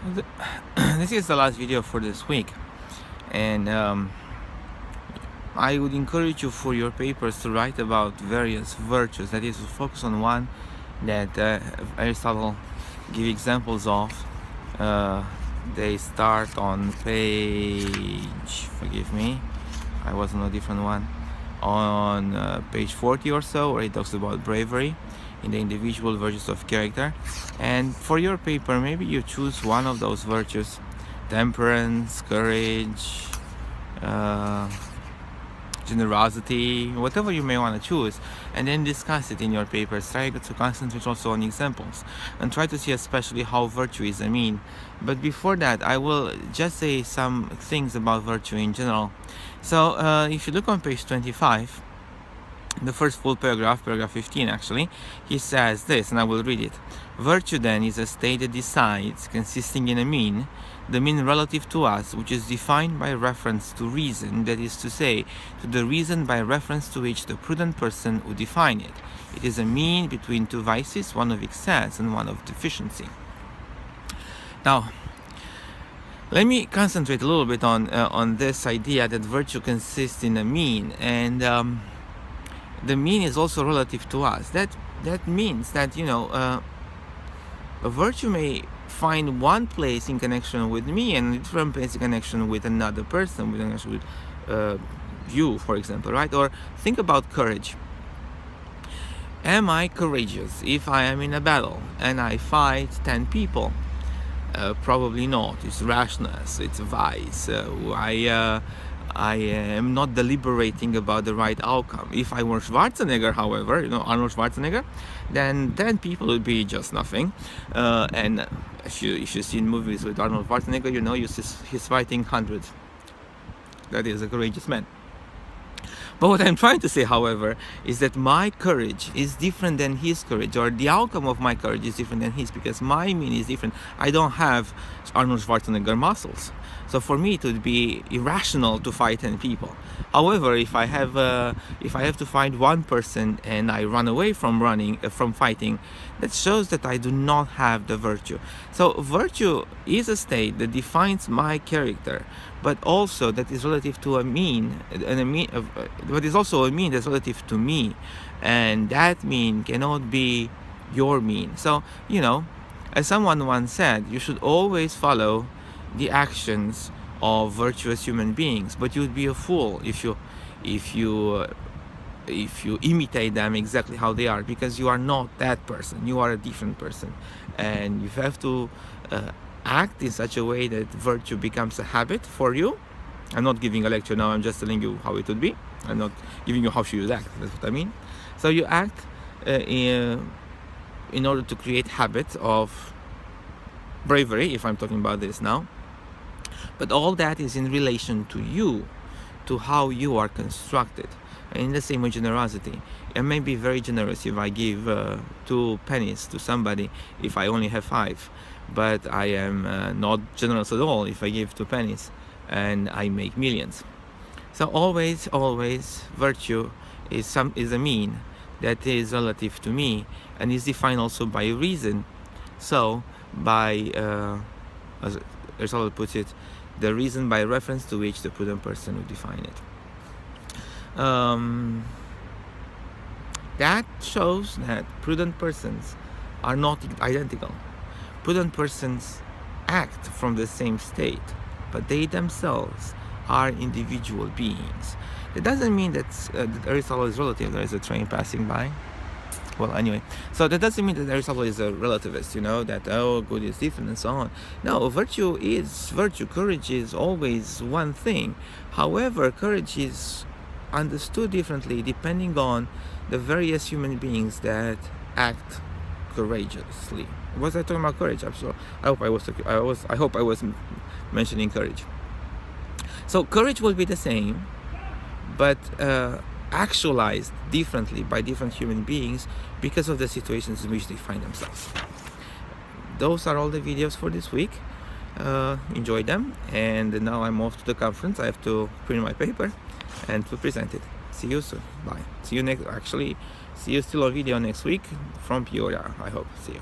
Th- This is the last video for this week, and I would encourage you for your papers to write about various virtues. That is, to focus on one that Aristotle give examples of. They start on page, forgive me, I was on a different one, on page 40 or so, where he talks about bravery in the individual virtues of character. And for your paper, maybe you choose one of those virtues: temperance, courage, uh, generosity, whatever you may want to choose, and then discuss it in your papers. Try to concentrate also on examples and try to see especially how virtue is a mean. But before that, I will just say some things about virtue in general. So if you look on page 25, the first full paragraph 15 actually, he says this, and I will read it. Virtue then is a state that decides, consisting in a mean, the mean relative to us, which is defined by reference to reason, that is to say, to the reason by reference to which the prudent person would define it. It is a mean between two vices, one of excess and one of deficiency. Now, let me concentrate a little bit on this idea that virtue consists in a mean, and the mean is also relative to us. That means that a virtue may find one place in connection with me and a different place in connection with another person, with connection with you, for example, right? Or think about courage. Am I courageous if I am in a battle and I fight 10 people? Probably not. It's rashness. It's vice. I am not deliberating about the right outcome. If I were Schwarzenegger, however, Arnold Schwarzenegger, then 10 people would be just nothing. And if you see in movies with Arnold Schwarzenegger, he's fighting hundreds. That is a courageous man. But what I'm trying to say, however, is that my courage is different than his courage, or the outcome of my courage is different than his, because my mean is different. I don't have Arnold Schwarzenegger muscles. So for me, it would be irrational to fight 10 people. However, if I have to find one person and I run away from fighting, that shows that I do not have the virtue. So virtue is a state that defines my character, but also that is relative to a mean, but is also a mean that's relative to me, and that mean cannot be your mean. So as someone once said, you should always follow the actions of virtuous human beings, but you would be a fool if you imitate them exactly how they are, because you are not that person. You are a different person, and you have to act in such a way that virtue becomes a habit for you. I'm not giving a lecture now, I'm just telling you how it would be. I'm not giving you how you should act, that's what I mean. So you act in order to create habits of bravery, if I'm talking about this now. But all that is in relation to you, to how you are constructed. And in the same way, generosity. I may be very generous if I give 2 pennies to somebody if I only have 5. But I am not generous at all if I give 2 pennies and I make millions. So always, virtue is a mean that is relative to me and is defined also by reason. So by, as Aristotle puts it, the reason by reference to which the prudent person would define it. That shows that prudent persons are not identical. Prudent persons act from the same state, but they themselves are individual beings. That doesn't mean that Aristotle is relative. There is a train passing by. Well, anyway, so that doesn't mean that Aristotle is a relativist, that, good is different and so on. No, virtue is virtue. Courage is always one thing. However, courage is understood differently depending on the various human beings that act courageously. Was I talking about courage? Absolutely. I hope I was mentioning courage. So courage will be the same, but actualized differently by different human beings because of the situations in which they find themselves. Those are all the videos for this week. Enjoy them, and now I'm off to the conference. I have to print my paper and to present it. See you soon. Bye. See you still on video next week from Peoria, I hope. See you.